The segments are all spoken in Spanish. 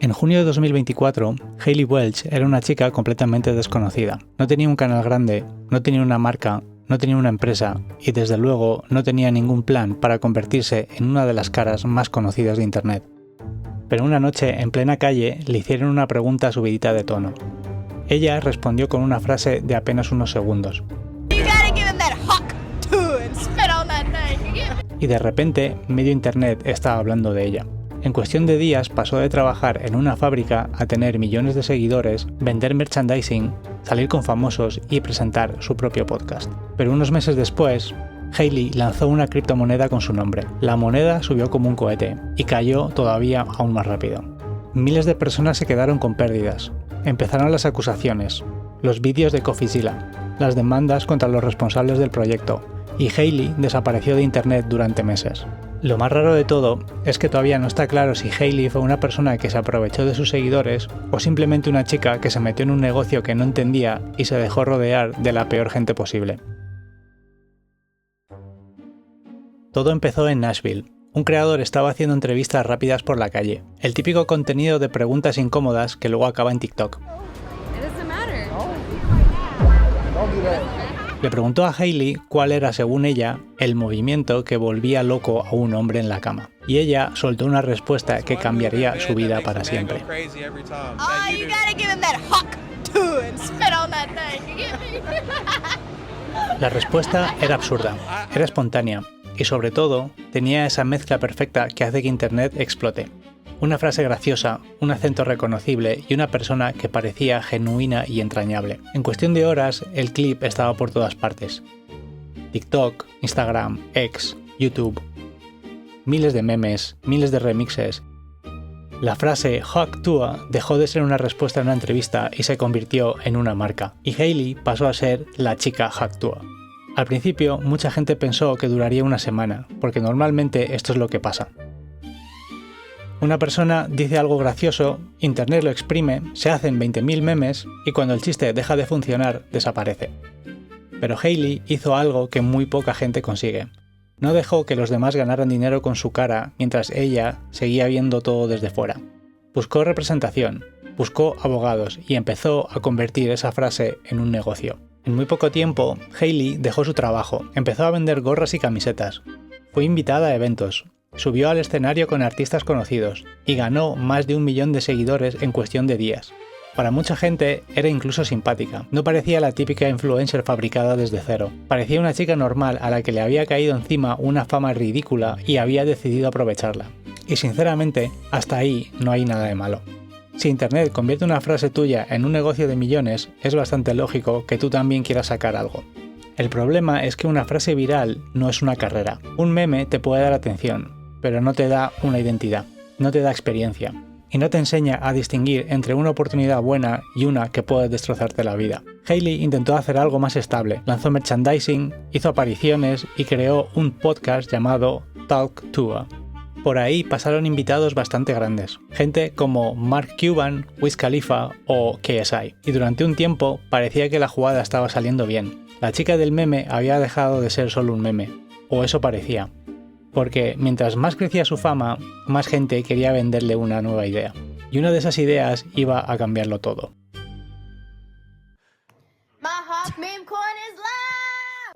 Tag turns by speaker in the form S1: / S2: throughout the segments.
S1: En junio de 2024, Hayley Welch era una chica completamente desconocida. No tenía un canal grande, no tenía una marca, no tenía una empresa y desde luego no tenía ningún plan para convertirse en una de las caras más conocidas de Internet. Pero una noche, en plena calle, le hicieron una pregunta subidita de tono. Ella respondió con una frase de apenas unos segundos. Y de repente, medio Internet estaba hablando de ella. En cuestión de días pasó de trabajar en una fábrica a tener millones de seguidores, vender merchandising, salir con famosos y presentar su propio podcast. Pero unos meses después, Hayley lanzó una criptomoneda con su nombre. La moneda subió como un cohete y cayó todavía aún más rápido. Miles de personas se quedaron con pérdidas. Empezaron las acusaciones, los vídeos de CoffeeZilla, las demandas contra los responsables del proyecto, y Hayley desapareció de Internet durante meses. Lo más raro de todo es que todavía no está claro si Hayley fue una persona que se aprovechó de sus seguidores o simplemente una chica que se metió en un negocio que no entendía y se dejó rodear de la peor gente posible. Todo empezó en Nashville. Un creador estaba haciendo entrevistas rápidas por la calle, el típico contenido de preguntas incómodas que luego acaba en TikTok. Le preguntó a Hayley cuál era, según ella, el movimiento que volvía loco a un hombre en la cama. Y ella soltó una respuesta que cambiaría su vida para siempre. La respuesta era absurda, era espontánea y sobre todo tenía esa mezcla perfecta que hace que Internet explote. Una frase graciosa, un acento reconocible y una persona que parecía genuina y entrañable. En cuestión de horas, el clip estaba por todas partes. TikTok, Instagram, X, YouTube. Miles de memes, miles de remixes. La frase Hawk Tuah dejó de ser una respuesta en una entrevista y se convirtió en una marca. Y Hayley pasó a ser la chica Hawk Tuah. Al principio, mucha gente pensó que duraría una semana, porque normalmente esto es lo que pasa. Una persona dice algo gracioso, Internet lo exprime, se hacen 20.000 memes y cuando el chiste deja de funcionar, desaparece. Pero Hayley hizo algo que muy poca gente consigue. No dejó que los demás ganaran dinero con su cara mientras ella seguía viendo todo desde fuera. Buscó representación, buscó abogados y empezó a convertir esa frase en un negocio. En muy poco tiempo, Hayley dejó su trabajo, empezó a vender gorras y camisetas. Fue invitada a eventos. Subió al escenario con artistas conocidos y ganó más de 1 millón de seguidores en cuestión de días. Para mucha gente era incluso simpática, no parecía la típica influencer fabricada desde cero. Parecía una chica normal a la que le había caído encima una fama ridícula y había decidido aprovecharla. Y sinceramente, hasta ahí no hay nada de malo. Si Internet convierte una frase tuya en un negocio de millones, es bastante lógico que tú también quieras sacar algo. El problema es que una frase viral no es una carrera. Un meme te puede dar atención, pero no te da una identidad, no te da experiencia, y no te enseña a distinguir entre una oportunidad buena y una que puede destrozarte la vida. Hayley intentó hacer algo más estable, lanzó merchandising, hizo apariciones y creó un podcast llamado Talk Tuah. Por ahí pasaron invitados bastante grandes, gente como Mark Cuban, Wiz Khalifa o KSI, y durante un tiempo parecía que la jugada estaba saliendo bien. La chica del meme había dejado de ser solo un meme, o eso parecía. Porque mientras más crecía su fama, más gente quería venderle una nueva idea. Y una de esas ideas iba a cambiarlo todo.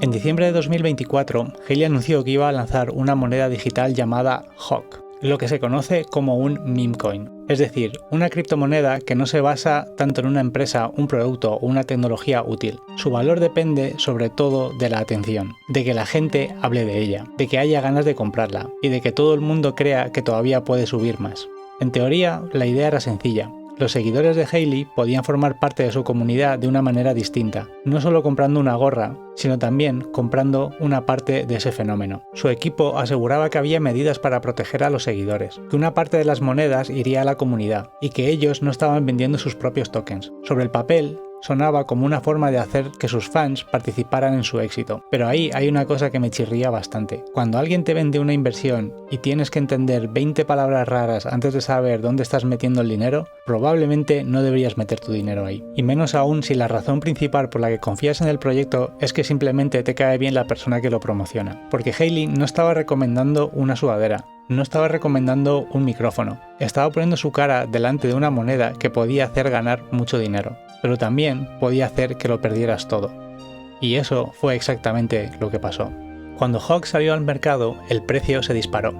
S1: En diciembre de 2024, Hayley anunció que iba a lanzar una moneda digital llamada Hawk, lo que se conoce como un meme coin. Es decir, una criptomoneda que no se basa tanto en una empresa, un producto o una tecnología útil. Su valor depende sobre todo de la atención, de que la gente hable de ella, de que haya ganas de comprarla y de que todo el mundo crea que todavía puede subir más. En teoría, la idea era sencilla. Los seguidores de Hayley podían formar parte de su comunidad de una manera distinta, no solo comprando una gorra, sino también comprando una parte de ese fenómeno. Su equipo aseguraba que había medidas para proteger a los seguidores, que una parte de las monedas iría a la comunidad y que ellos no estaban vendiendo sus propios tokens. Sobre el papel, sonaba como una forma de hacer que sus fans participaran en su éxito. Pero ahí hay una cosa que me chirría bastante. Cuando alguien te vende una inversión y tienes que entender 20 palabras raras antes de saber dónde estás metiendo el dinero, probablemente no deberías meter tu dinero ahí. Y menos aún si la razón principal por la que confías en el proyecto es que simplemente te cae bien la persona que lo promociona. Porque Hayley no estaba recomendando una sudadera, no estaba recomendando un micrófono, estaba poniendo su cara delante de una moneda que podía hacer ganar mucho dinero, pero también podía hacer que lo perdieras todo. Y eso fue exactamente lo que pasó. Cuando Hawk salió al mercado, el precio se disparó.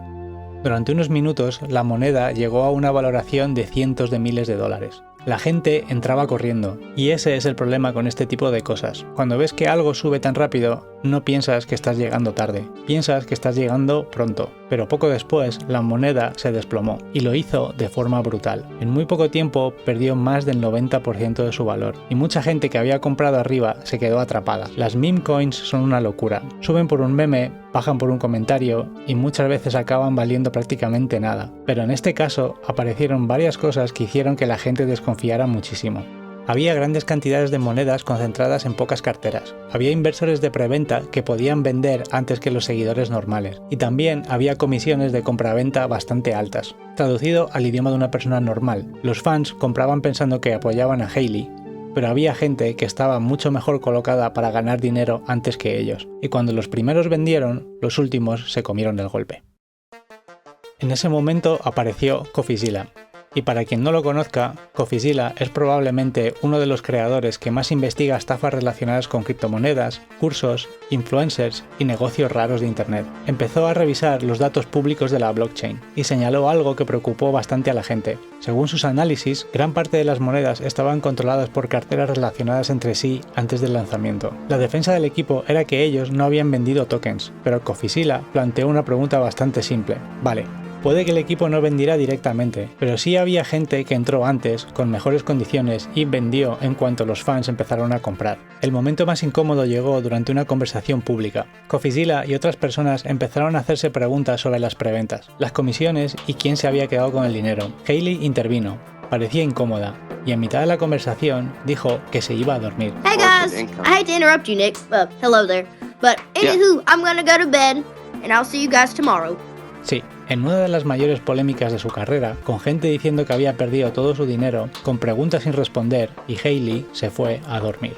S1: Durante unos minutos, la moneda llegó a una valoración de cientos de miles de dólares. La gente entraba corriendo, y ese es el problema con este tipo de cosas. Cuando ves que algo sube tan rápido, no piensas que estás llegando tarde, piensas que estás llegando pronto. Pero poco después, la moneda se desplomó, y lo hizo de forma brutal. En muy poco tiempo perdió más del 90% de su valor, y mucha gente que había comprado arriba se quedó atrapada. Las meme coins son una locura. Suben por un meme, bajan por un comentario, y muchas veces acaban valiendo prácticamente nada. Pero en este caso, aparecieron varias cosas que hicieron que la gente desconfiara muchísimo. Había grandes cantidades de monedas concentradas en pocas carteras. Había inversores de preventa que podían vender antes que los seguidores normales. Y también había comisiones de compraventa bastante altas. Traducido al idioma de una persona normal, los fans compraban pensando que apoyaban a Hailey, pero había gente que estaba mucho mejor colocada para ganar dinero antes que ellos. Y cuando los primeros vendieron, los últimos se comieron el golpe. En ese momento apareció CoffeeZilla. Y para quien no lo conozca, CoffeeZilla es probablemente uno de los creadores que más investiga estafas relacionadas con criptomonedas, cursos, influencers y negocios raros de internet. Empezó a revisar los datos públicos de la blockchain y señaló algo que preocupó bastante a la gente. Según sus análisis, gran parte de las monedas estaban controladas por carteras relacionadas entre sí antes del lanzamiento. La defensa del equipo era que ellos no habían vendido tokens, pero CoffeeZilla planteó una pregunta bastante simple. Vale, puede que el equipo no vendiera directamente, pero sí había gente que entró antes, con mejores condiciones y vendió en cuanto los fans empezaron a comprar. El momento más incómodo llegó durante una conversación pública. CoffeeZilla y otras personas empezaron a hacerse preguntas sobre las preventas, las comisiones y quién se había quedado con el dinero. Hailey intervino. Parecía incómoda, y en mitad de la conversación dijo que se iba a dormir.
S2: Hey guys, I hate to interrupt you, Nick. Hello there. But anywho, I'm gonna go to bed, and I'll see you guys tomorrow.
S1: Sí, en una de las mayores polémicas de su carrera, con gente diciendo que había perdido todo su dinero, con preguntas sin responder, y Hailey se fue a dormir.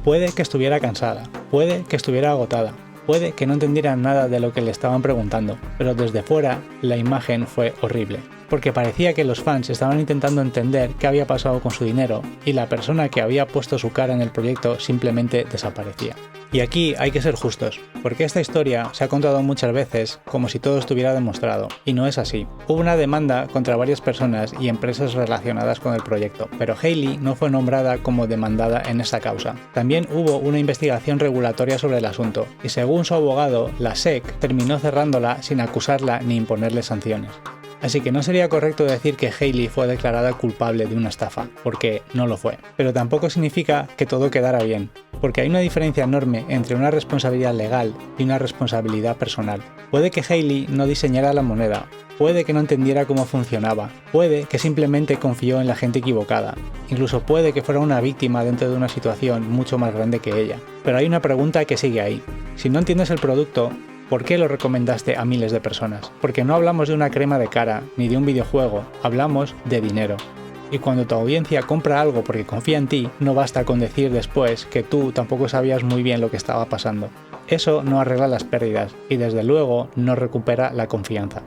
S1: Puede que estuviera cansada, puede que estuviera agotada, puede que no entendiera nada de lo que le estaban preguntando, pero desde fuera la imagen fue horrible, porque parecía que los fans estaban intentando entender qué había pasado con su dinero y la persona que había puesto su cara en el proyecto simplemente desaparecía. Y aquí hay que ser justos, porque esta historia se ha contado muchas veces como si todo estuviera demostrado, y no es así. Hubo una demanda contra varias personas y empresas relacionadas con el proyecto, pero Hailey no fue nombrada como demandada en esta causa. También hubo una investigación regulatoria sobre el asunto, y según su abogado, la SEC terminó cerrándola sin acusarla ni imponerle sanciones. Así que no sería correcto decir que Hailey fue declarada culpable de una estafa, porque no lo fue. Pero tampoco significa que todo quedara bien, porque hay una diferencia enorme entre una responsabilidad legal y una responsabilidad personal. Puede que Hailey no diseñara la moneda, puede que no entendiera cómo funcionaba, puede que simplemente confió en la gente equivocada, incluso puede que fuera una víctima dentro de una situación mucho más grande que ella. Pero hay una pregunta que sigue ahí. Si no entiendes el producto, ¿por qué lo recomendaste a miles de personas? Porque no hablamos de una crema de cara, ni de un videojuego, hablamos de dinero. Y cuando tu audiencia compra algo porque confía en ti, no basta con decir después que tú tampoco sabías muy bien lo que estaba pasando. Eso no arregla las pérdidas y desde luego no recupera la confianza.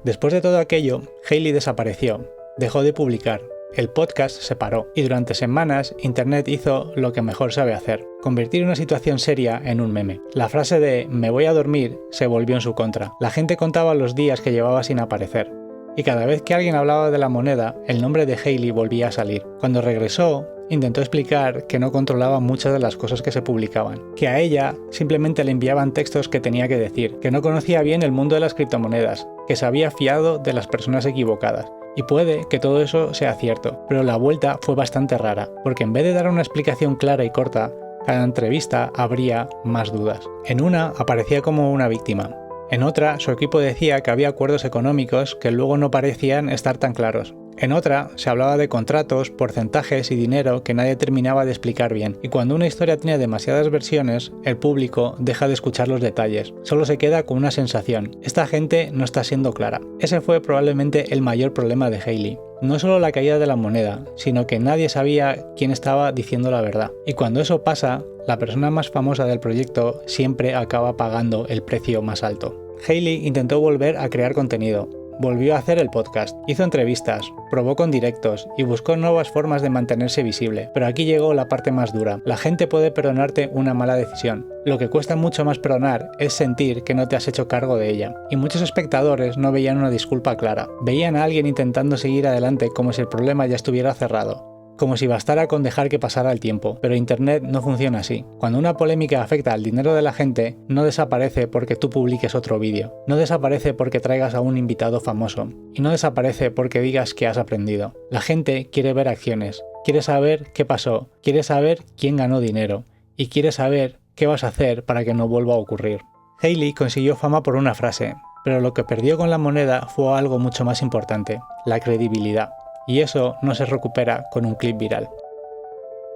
S1: Después de todo aquello, Hailey desapareció, dejó de publicar. El podcast se paró y durante semanas Internet hizo lo que mejor sabe hacer, convertir una situación seria en un meme. La frase de "me voy a dormir" se volvió en su contra. La gente contaba los días que llevaba sin aparecer. Y cada vez que alguien hablaba de la moneda, el nombre de Hailey volvía a salir. Cuando regresó, intentó explicar que no controlaba muchas de las cosas que se publicaban, que a ella simplemente le enviaban textos que tenía que decir, que no conocía bien el mundo de las criptomonedas, que se había fiado de las personas equivocadas. Y puede que todo eso sea cierto, pero la vuelta fue bastante rara, porque en vez de dar una explicación clara y corta, cada entrevista habría más dudas. En una aparecía como una víctima, en otra su equipo decía que había acuerdos económicos que luego no parecían estar tan claros. En otra se hablaba de contratos, porcentajes y dinero que nadie terminaba de explicar bien, y cuando una historia tiene demasiadas versiones, el público deja de escuchar los detalles, solo se queda con una sensación: esta gente no está siendo clara. Ese fue probablemente el mayor problema de Hailey. No solo la caída de la moneda, sino que nadie sabía quién estaba diciendo la verdad. Y cuando eso pasa, la persona más famosa del proyecto siempre acaba pagando el precio más alto. Hailey intentó volver a crear contenido. Volvió a hacer el podcast, hizo entrevistas, probó con directos y buscó nuevas formas de mantenerse visible. Pero aquí llegó la parte más dura. La gente puede perdonarte una mala decisión. Lo que cuesta mucho más perdonar es sentir que no te has hecho cargo de ella. Y muchos espectadores no veían una disculpa clara. Veían a alguien intentando seguir adelante como si el problema ya estuviera cerrado. Como si bastara con dejar que pasara el tiempo, pero Internet no funciona así. Cuando una polémica afecta al dinero de la gente, no desaparece porque tú publiques otro vídeo, no desaparece porque traigas a un invitado famoso, y no desaparece porque digas que has aprendido. La gente quiere ver acciones, quiere saber qué pasó, quiere saber quién ganó dinero, y quiere saber qué vas a hacer para que no vuelva a ocurrir. Hailey consiguió fama por una frase, pero lo que perdió con la moneda fue algo mucho más importante, la credibilidad. Y eso no se recupera con un clip viral.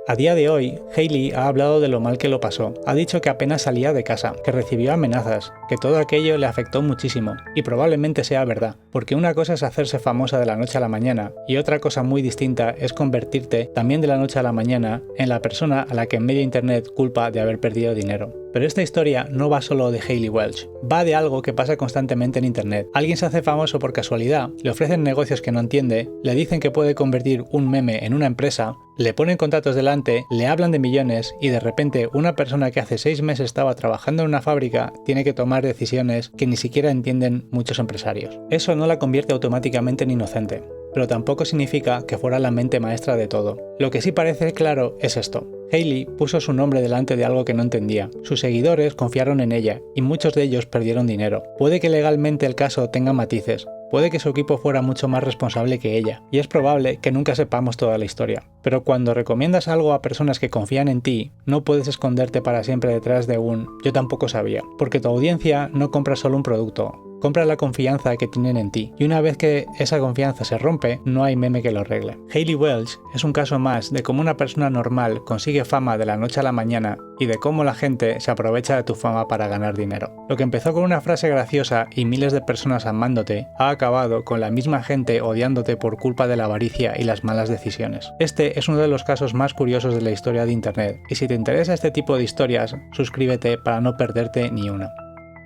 S1: A día de hoy, Hailey ha hablado de lo mal que lo pasó. Ha dicho que apenas salía de casa, que recibió amenazas, que todo aquello le afectó muchísimo. Y probablemente sea verdad, porque una cosa es hacerse famosa de la noche a la mañana, y otra cosa muy distinta es convertirte, también de la noche a la mañana, en la persona a la que medio internet culpa de haber perdido dinero. Pero esta historia no va solo de Hailey Welch, va de algo que pasa constantemente en internet. Alguien se hace famoso por casualidad, le ofrecen negocios que no entiende, le dicen que puede convertir un meme en una empresa, le ponen contratos delante, le hablan de millones y de repente una persona que hace 6 meses estaba trabajando en una fábrica tiene que tomar decisiones que ni siquiera entienden muchos empresarios. Eso no la convierte automáticamente en inocente, pero tampoco significa que fuera la mente maestra de todo. Lo que sí parece claro es esto. Hailey puso su nombre delante de algo que no entendía. Sus seguidores confiaron en ella y muchos de ellos perdieron dinero. Puede que legalmente el caso tenga matices. Puede que su equipo fuera mucho más responsable que ella, y es probable que nunca sepamos toda la historia. Pero cuando recomiendas algo a personas que confían en ti, no puedes esconderte para siempre detrás de un "yo tampoco sabía", porque tu audiencia no compra solo un producto, compra la confianza que tienen en ti, y una vez que esa confianza se rompe, no hay meme que lo arregle. Hailey Welch es un caso más de cómo una persona normal consigue fama de la noche a la mañana y de cómo la gente se aprovecha de tu fama para ganar dinero. Lo que empezó con una frase graciosa y miles de personas amándote, ha acabado con la misma gente odiándote por culpa de la avaricia y las malas decisiones. Este es uno de los casos más curiosos de la historia de Internet, y si te interesa este tipo de historias, suscríbete para no perderte ni una.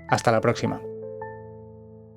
S1: Hasta la próxima.